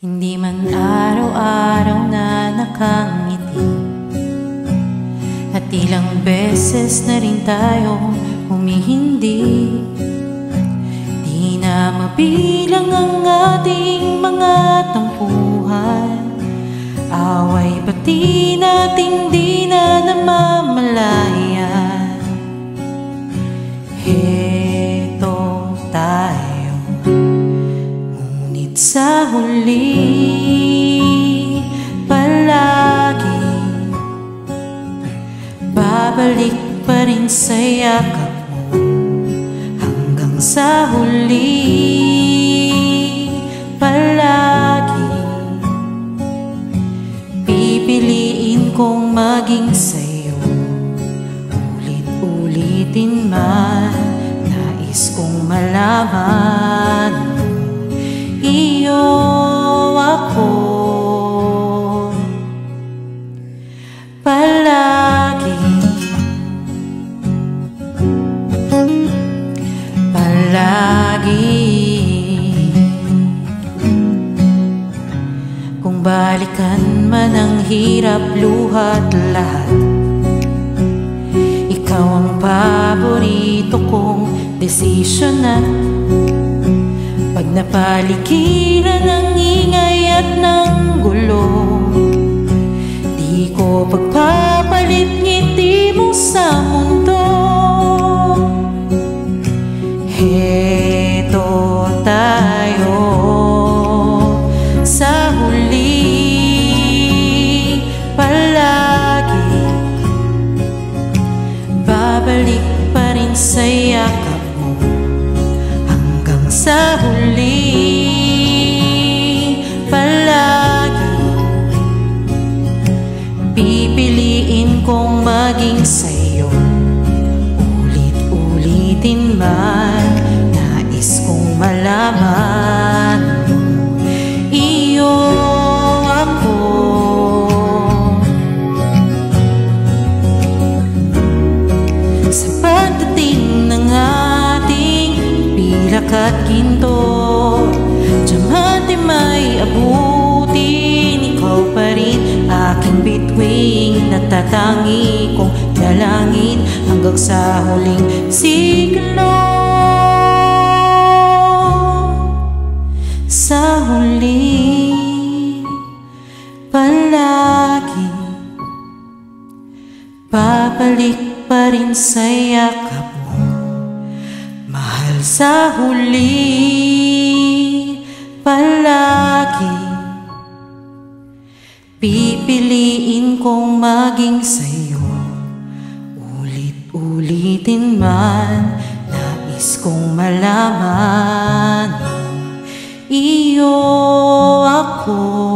Hindi man araw-araw na nakangiti, at ilang beses na rin tayo humihindi. Di na mabilang ang ating mga tampuhan, away pati nating di na namamalayan. Heto tayo, ngunit sa huli palagi babalik pa rin sa yakap mo. Hanggang sa huli palagi pipiliin kong maging sa'yo. Ulit-ulitin man, nais kong malaman mo, iyo ako palagi. Kung balikan man ang hirap, luhat lahat, ikaw ang paborito kong desisyon. At pag napaligiran ng ingay at ng gulo, di ko pagpapalit ngiti mo sa mundo. Heto tayo sa huli palagi, babalik pa rin sa yakap mo. Hanggang sa huli palagi pipiliin kong maging sa'yo. Ulit-ulitin man, nais kong malaman mo, iyo ako. Sa pagdating ng ating pilak at ginto, diamante may abutin, ikaw pa rin aking bituing, natatangi kong dalangin hanggang sa huling siglo. Sa huli palagi babalik pa rin sa yakap mo, mahal. Sa huli palagi pipiliin kong maging sa'yo. Ulit-ulitin man, nais kong malaman mo, iyo ako.